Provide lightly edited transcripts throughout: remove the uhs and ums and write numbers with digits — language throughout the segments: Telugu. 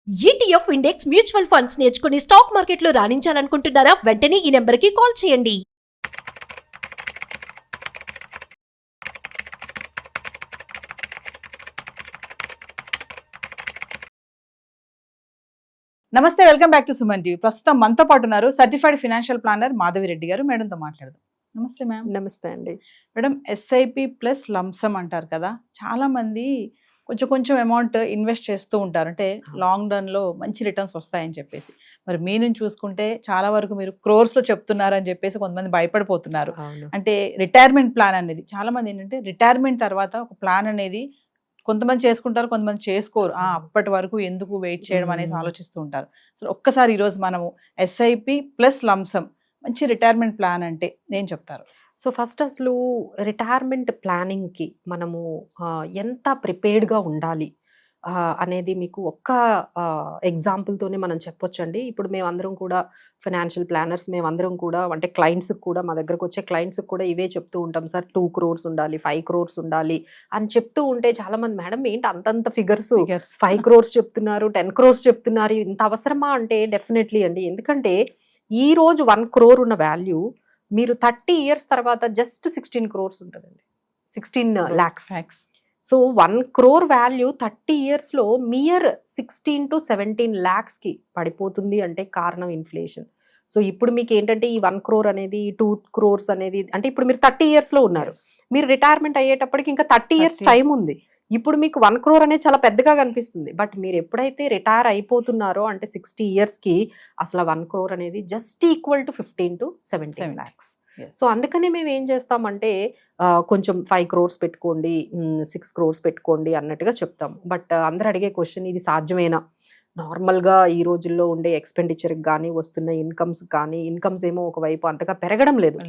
ఈటీఎఫ్ ఇండెక్స్ మ్యూచువల్ ఫండ్స్ నేర్చుకుని స్టాక్ మార్కెట్లో రాణించాలనుకుంటున్నారా? వెంటనే ఈ నెంబర్కి కాల్ చేయండి. నమస్తే, welcome back to Suman TV. ప్రస్తుతం మనతో పాటు ఉన్నారు certified financial planner Madhavi Reddy గారు. మేడంతో మాట్లాడదాం. నమస్తే మ్యామ్. నమస్తే అండి. మేడం, ఎస్ఐపి ప్లస్ లంసమ్ అంటారు కదా, చాలా మంది కొంచెం అమౌంట్ ఇన్వెస్ట్ చేస్తూ ఉంటారు, అంటే లాంగ్ రన్ లో మంచి రిటర్న్స్ వస్తాయని చెప్పేసి. మరి మీ నుంచి చూసుకుంటే చాలా వరకు మీరు క్రోర్స్ లో చెప్తున్నారని చెప్పేసి కొంతమంది భయపడిపోతున్నారు. అంటే రిటైర్మెంట్ ప్లాన్ అనేది చాలా మంది ఏంటంటే రిటైర్మెంట్ తర్వాత ఒక ప్లాన్ అనేది కొంతమంది చేసుకుంటారు, కొంతమంది చేసుకోరు. అప్పటి వరకు ఎందుకు వెయిట్ చేయడం అనేసి ఆలోచిస్తూ ఉంటారు. సో ఒక్కసారి ఈరోజు మనము ఎస్ఐపి ప్లస్ లంసమ్ మంచి రిటైర్మెంట్ ప్లాన్ అంటే ఏం చెప్తారు? సో ఫస్ట్ అసలు రిటైర్మెంట్ ప్లానింగ్కి మనము ఎంత ప్రిపేర్డ్గా ఉండాలి అనేది మీకు ఒక్క ఎగ్జాంపుల్తోనే మనం చెప్పొచ్చండి. ఇప్పుడు మేమందరం కూడా ఫైనాన్షియల్ ప్లానర్స్, మేమందరం కూడా అంటే క్లయింట్స్కి కూడా, మా దగ్గరకు వచ్చే క్లయింట్స్కి కూడా ఇవే చెప్తూ ఉంటాం. సార్ 2 crores ఉండాలి, 5 crores ఉండాలి అని చెప్తూ ఉంటే చాలామంది, మేడం ఏంటి అంతంత ఫిగర్స్, 5 crores చెప్తున్నారు, 10 crores చెప్తున్నారు, ఇంత అవసరమా అంటే డెఫినెట్లీ అండి. ఎందుకంటే ఈ రోజు 1 crore ఉన్న వాల్యూ మీరు 30 years తర్వాత జస్ట్ 16 crores ఉంటుందండి, 16 lakhs. సో 1 crore వాల్యూ 30 yearsలో మియర్ 16 to 17 lakhsకి పడిపోతుంది అంటే కారణం ఇన్ఫ్లేషన్. సో ఇప్పుడు మీకు ఏంటంటే ఈ 1 crore అనేది, 2 crores అనేది, అంటే ఇప్పుడు మీరు 30 yearsలో ఉన్నారు, మీరు రిటైర్మెంట్ అయ్యేటప్పటికి ఇంకా 30 years టైం ఉంది. ఇప్పుడు మీకు 1 crore అనేది చాలా పెద్దగా కనిపిస్తుంది, బట్ మీరు ఎప్పుడైతే రిటైర్ అయిపోతున్నారో అంటే 60 yearsకి అసలు 1 crore అనేది just equal to 15 to 17 lakhs. So అందుకనే మేము ఏం చేస్తామంటే కొంచెం 5 crores పెట్టుకోండి, 6 crores పెట్టుకోండి అన్నట్టుగా చెప్తాం. బట్ అందరు అడిగే క్వశ్చన్, ఇది సాధ్యమేనా? నార్మల్గా ఈ రోజుల్లో ఉండే ఎక్స్పెండిచర్కి కానీ, వస్తున్న ఇన్కమ్స్ కానీ, ఇన్కమ్స్ ఏమో ఒకవైపు అంతగా పెరగడం లేదు.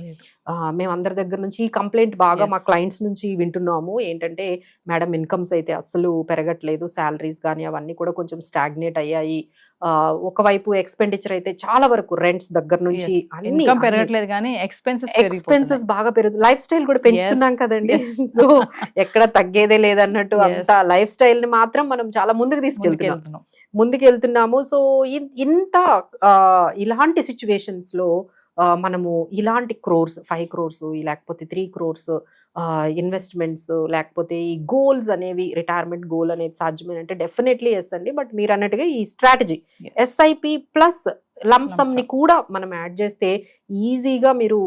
మేము అందరి దగ్గర నుంచి ఈ కంప్లైంట్ బాగా మా క్లయింట్స్ నుంచి వింటున్నాము. ఏంటంటే మేడం ఇన్కమ్స్ అయితే అస్సలు పెరగట్లేదు, శాలరీస్ కానీ అవన్నీ కూడా కొంచెం స్టాగ్నేట్ అయ్యాయి. ఒకవైపు ఎక్స్పెండిచర్ అయితే చాలా వరకు రెంట్స్ దగ్గర నుంచి అన్ని పెరగట్లేదు కానీ ఎక్స్పెన్సెస్ బాగా పెరుగుతుంది. లైఫ్ స్టైల్ కూడా పెంచుతున్నాం కదండి. సో ఎక్కడ తగ్గేదే లేదన్నట్టు అంత లైఫ్ స్టైల్ ని మాత్రం మనం చాలా ముందుకు ముందుకెళ్తున్నాము. సో ఇంత ఇలాంటి సిచ్యువేషన్స్ లో మనము ఇలాంటి crores, 5 crores లేకపోతే 3 crores ఇన్వెస్ట్మెంట్స్, లేకపోతే ఈ గోల్స్ అనేవి, రిటైర్మెంట్ గోల్ అనేది సాధ్యమేనంటే డెఫినెట్లీ ఎస్ అండి. బట్ మీరు అన్నట్టుగా ఈ స్ట్రాటజీ ఎస్ఐపి ప్లస్ లంసమ్ ని కూడా మనం యాడ్ చేస్తే ఈజీగా మీరు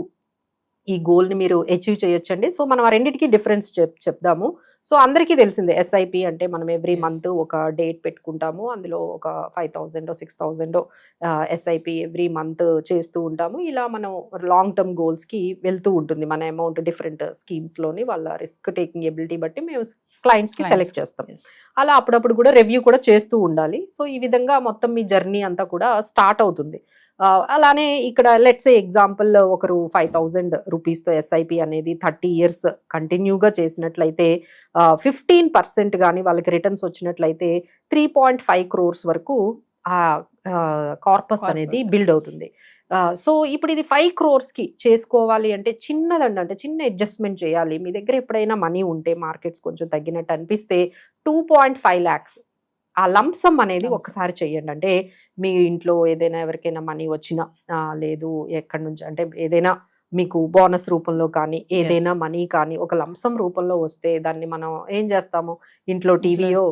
ఈ గోల్ ని మీరు అచీవ్ చేయొచ్చండి. సో మనం ఆ రెండింటికి డిఫరెన్స్ చెప్దాము. సో అందరికీ తెలిసిందే, ఎస్ఐపి అంటే మనం ఎవ్రీ మంత్ ఒక డేట్ పెట్టుకుంటాము, అందులో ఒక 5,000 6,000 ఎస్ఐపి ఎవ్రీ మంత్ చేస్తూ ఉంటాము. ఇలా మనం లాంగ్ టర్మ్ గోల్స్కి వెళ్తూ ఉంటుంది మన అమౌంట్. డిఫరెంట్ స్కీమ్స్లోని వాళ్ళ రిస్క్ టేకింగ్ ఎబిలిటీ బట్టి మేము క్లయింట్స్కి సెలెక్ట్ చేస్తాం. అలా అప్పుడప్పుడు కూడా రివ్యూ కూడా చేస్తూ ఉండాలి. సో ఈ విధంగా మొత్తం మీ జర్నీ అంతా కూడా స్టార్ట్ అవుతుంది. అలానే ఇక్కడ లెట్స్ ఎగ్జాంపుల్ ఒకరు 5,000 రూపీస్తో ఎస్ఐపి అనేది 30 years కంటిన్యూగా చేసినట్లయితే 15% కానీ వాళ్ళకి రిటర్న్స్ వచ్చినట్లయితే 3.5 crores వరకు ఆ కార్పస్ అనేది బిల్డ్ అవుతుంది. సో ఇప్పుడు ఇది 5 crores చేసుకోవాలి అంటే చిన్నదండి, అంటే చిన్న అడ్జస్ట్మెంట్ చేయాలి. మీ దగ్గర ఎప్పుడైనా మనీ ఉంటే, మార్కెట్స్ కొంచెం తగ్గినట్టు అనిపిస్తే 2.5 lakhs ఆ లంసమ్ అనేది ఒక్కసారి చెయ్యండి. అంటే మీ ఇంట్లో ఏదైనా ఎవరికైనా మనీ వచ్చినా, లేదు ఎక్కడి నుంచి అంటే ఏదైనా మీకు బోనస్ రూపంలో కానీ, ఏదైనా మనీ కానీ ఒక లంసమ్ రూపంలో వస్తే దాన్ని మనం ఏం చేస్తాము, ఇంట్లో టీవీయో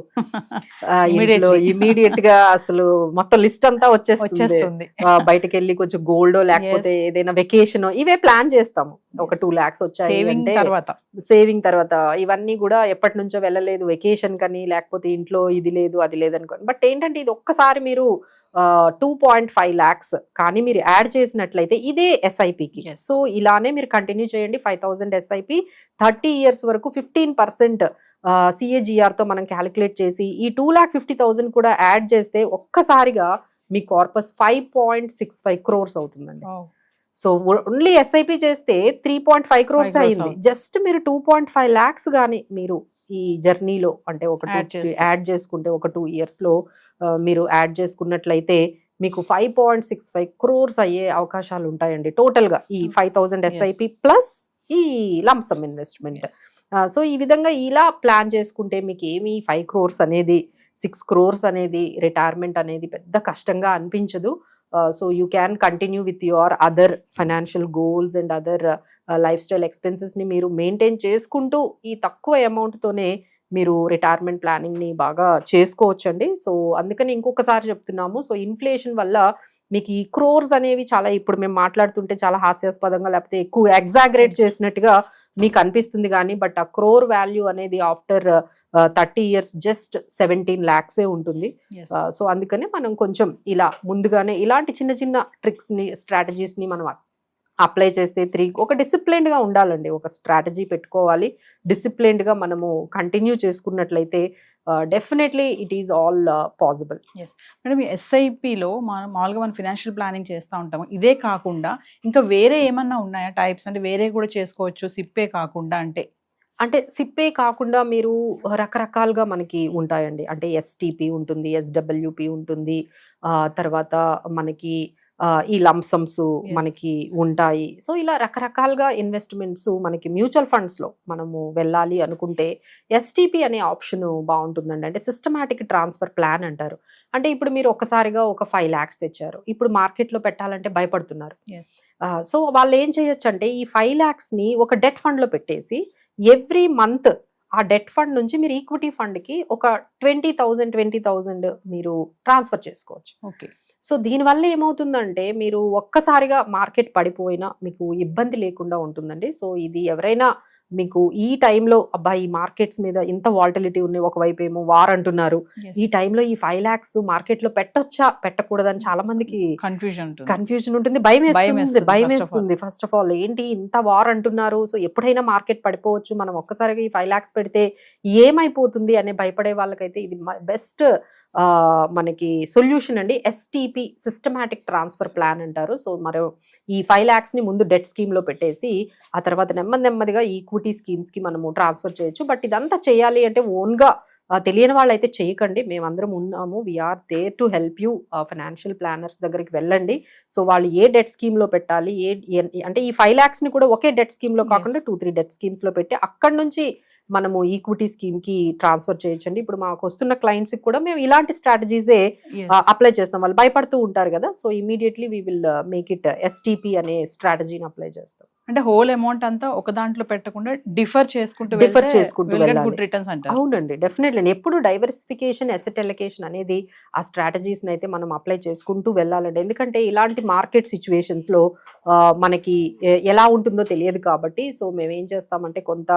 ఇమీడియట్ గా అసలు మొత్తం లిస్ట్ అంతా వచ్చేస్తుంది. బయటకు వెళ్ళి కొంచెం గోల్డో లేకపోతే ఏదైనా వెకేషన్ ఇవే ప్లాన్ చేస్తాము. ఒక 2 lakhs వచ్చాయి సేవింగ్ తర్వాత ఇవన్నీ కూడా ఎప్పటి నుంచో వెళ్ళలేదు వెకేషన్ కని, లేకపోతే ఇంట్లో ఇది లేదు అది లేదు అనుకోండి. బట్ ఏంటంటే ఇది ఒక్కసారి మీరు 2.5 lakhs కానీ మీరు యాడ్ చేసినట్లయితే ఇదే ఎస్ఐపికి. సో ఇలానే మీరు కంటిన్యూ చేయండి. 5,000 ఎస్ఐపి 30 years వరకు 15% CAGR తో మనం క్యాలిక్యులేట్ చేసి ఈ 2,50,000 కూడా యాడ్ చేస్తే ఒక్కసారిగా మీ కార్పస్ 5.65 crores అవుతుందండి. సో ఓన్లీ ఎస్ఐపి చేస్తే 3.5 crores అయింది. జస్ట్ మీరు 2.5 lakhs కానీ మీరు ఈ జర్నీలో అంటే ఒక యాడ్ చేసుకుంటే ఒక 2 yearsలో మీరు యాడ్ చేసుకున్నట్లయితే మీకు 5.65 crores అయ్యే అవకాశాలు ఉంటాయండి టోటల్గా ఈ 5,000 ఎస్ఐపి ప్లస్ ఈ లంసమ్ ఇన్వెస్ట్మెంట్. సో ఈ విధంగా ఇలా ప్లాన్ చేసుకుంటే మీకు ఏమి 5 crores అనేది 6 crores అనేది రిటైర్మెంట్ అనేది పెద్ద కష్టంగా అనిపించదు. So you can continue with your other financial goals and other life style ఎక్స్పెన్సెస్ని మీరు మెయింటైన్ చేసుకుంటూ ఈ తక్కువ అమౌంట్తోనే మీరు రిటైర్మెంట్ ప్లానింగ్ని బాగా చేసుకోవచ్చండి. సో అందుకని ఇంకొకసారి చెప్తున్నాము. సో ఇన్ఫ్లేషన్ వల్ల మీకు ఈ క్రోర్స్ అనేవి చాలా ఇప్పుడు మేము మాట్లాడుతుంటే చాలా హాస్యాస్పదంగా లేకపోతే ఎక్కువ ఎగ్జాగరేట్ చేసినట్టుగా మీకు అనిపిస్తుంది కానీ బట్ ఆ క్రోర్ వాల్యూ అనేది ఆఫ్టర్ 30 years జస్ట్ 17 lakhs ఉంటుంది. సో అందుకనే మనం కొంచెం ఇలా ముందుగానే ఇలాంటి చిన్న చిన్న ట్రిక్స్ని స్ట్రాటజీస్ని మనం అప్లై చేస్తే ఒక డిసిప్లైన్డ్గా ఉండాలండి. ఒక స్ట్రాటజీ పెట్టుకోవాలి, డిసిప్లైన్డ్గా మనము కంటిన్యూ చేసుకున్నట్లయితే definitely it is all possible. Madam ఈ ఎస్ఐపిలో మామూలుగా మనం ఫినాన్షియల్ ప్లానింగ్ చేస్తూ ఉంటాము. ఇదే కాకుండా ఇంకా వేరే ఏమన్నా ఉన్నాయా టైప్స్? అంటే వేరే కూడా చేసుకోవచ్చు సిప్పే కాకుండా? అంటే సిప్పే కాకుండా మీరు రకరకాలుగా మనకి ఉంటాయండి. అంటే ఎస్టిపి ఉంటుంది, ఎస్డబ్ల్యూపి ఉంటుంది, తర్వాత మనకి ఈ లంసమ్స్ మనకి ఉంటాయి. సో ఇలా రకరకాలుగా ఇన్వెస్ట్మెంట్స్ మనకి మ్యూచువల్ ఫండ్స్లో మనము వెళ్ళాలి అనుకుంటే ఎస్టిపి అనే ఆప్షన్ బాగుంటుందండి. అంటే సిస్టమాటిక్ ట్రాన్స్ఫర్ ప్లాన్ అంటారు. అంటే ఇప్పుడు మీరు ఒక్కసారిగా ఒక 5 lakhs తెచ్చారు, ఇప్పుడు మార్కెట్లో పెట్టాలంటే భయపడుతున్నారు. సో వాళ్ళు ఏం చేయొచ్చు అంటే ఈ 5 lakhsని ఒక డెట్ ఫండ్లో పెట్టేసి ఎవ్రీ మంత్ ఆ డెట్ ఫండ్ నుంచి మీరు ఈక్విటీ ఫండ్కి ఒక 20,000 మీరు ట్రాన్స్ఫర్ చేసుకోవచ్చు. ఓకే. సో దీనివల్ల ఏమవుతుందంటే మీరు ఒక్కసారిగా మార్కెట్ పడిపోయినా మీకు ఇబ్బంది లేకుండా ఉంటుందండి. సో ఇది ఎవరైనా మీకు ఈ టైంలో అబ్బా ఈ మార్కెట్స్ మీద ఇంత వాల్టిలిటీ ఉన్నాయి, ఒకవైపు ఏమో వార్ అంటున్నారు, ఈ టైంలో ఈ 5 lakhs మార్కెట్లో పెట్టొచ్చా పెట్టకూడదని చాలా మందికి కన్ఫ్యూజన్ ఉంటుంది, భయం వేస్తుంది. ఫస్ట్ ఆఫ్ ఆల్ ఏంటి ఇంత వార్ అంటున్నారు, సో ఎప్పుడైనా మార్కెట్ పడిపోవచ్చు, మనం ఒక్కసారిగా ఈ 5 lakhs పెడితే ఏమైపోతుంది అనే భయపడే వాళ్ళకైతే ఇది బెస్ట్ మనకి సొల్యూషన్ అండి. ఎస్టిపి సిస్టమాటిక్ ట్రాన్స్ఫర్ ప్లాన్ అంటారు. సో మరో ఈ 5 lakhsని ముందు డెట్ స్కీమ్లో పెట్టేసి ఆ తర్వాత నెమ్మదిగా ఈక్విటీ స్కీమ్స్కి మనము ట్రాన్స్ఫర్ చేయొచ్చు. బట్ ఇదంతా చేయాలి అంటే ఓన్గా తెలియని వాళ్ళు అయితే చేయకండి, మేమందరం ఉన్నాము, we are there to help you. Financial planners దగ్గరికి వెళ్ళండి. సో వాళ్ళు ఏ డెట్ స్కీమ్లో పెట్టాలి, అంటే ఈ 5 lakhsని కూడా ఒకే డెట్ స్కీమ్లో కాకుండా 2-3 డెట్ స్కీమ్స్లో పెట్టి అక్కడ నుంచి మనము ఈక్విటీ స్కీమ్కి ట్రాన్స్ఫర్ చేయొచ్చండి. ఇప్పుడు మాకు వస్తున్న క్లయింట్స్కి కూడా మేము ఇలాంటి స్ట్రాటజీసే అప్లై చేస్తాం. వాళ్ళు భయపడుతూ ఉంటారు కదా, so immediately we will make it STP అనే స్ట్రాటజీని అప్లై చేస్తాం. అంటే హోల్ అమౌంట్ అంతా ఒక దాంట్లో పెట్టకుండా డిఫర్ చేసుకుంటూ అవునండి, డెఫినెట్లీ. ఎప్పుడు డైవర్సిఫికేషన్, అసెట్ అలొకేషన్ అనేది ఆ స్ట్రాటజీస్ అయితే మనం అప్లై చేసుకుంటూ వెళ్ళాలండి. ఎందుకంటే ఇలాంటి మార్కెట్ సిచ్యువేషన్స్ లో మనకి ఎలా ఉంటుందో తెలియదు కాబట్టి, సో మేము ఏం చేస్తామంటే కొంత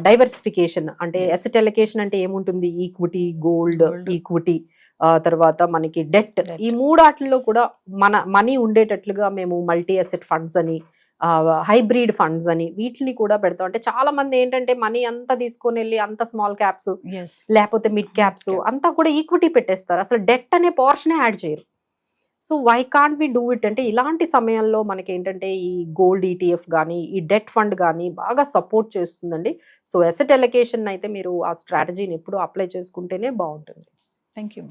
డైవర్సిఫికేషన్ అంటే అసెట్ అలొకేషన్ అంటే ఏముంటుంది, ఈక్విటీ, గోల్డ్, ఈక్విటీ, తర్వాత మనకి డెట్, ఈ మూడాటిల్లో కూడా మన మనీ ఉండేటట్లుగా మేము మల్టీ అసెట్ ఫండ్స్ అని, హైబ్రిడ్ ఫండ్స్ అని వీటిని కూడా పెడతాం. అంటే చాలా మంది ఏంటంటే మనీ అంతా తీసుకొని వెళ్ళి అంత స్మాల్ క్యాప్స్ లేకపోతే మిడ్ క్యాప్స్ అంతా కూడా ఈక్విటీ పెట్టేస్తారు, అసలు డెట్ అనే పోర్షనే యాడ్ చేయరు. So why can't we do it అంటే ఇలాంటి సమయంలో మనకి ఏంటంటే ఈ గోల్డ్ ETF కానీ ఈ డెట్ ఫండ్ కానీ బాగా సపోర్ట్ చేస్తుందండి. సో అసెట్ అలొకేషన్ అయితే మీరు ఆ స్ట్రాటజీని ఎప్పుడు అప్లై చేసుకుంటేనే బాగుంటుంది. Thank you.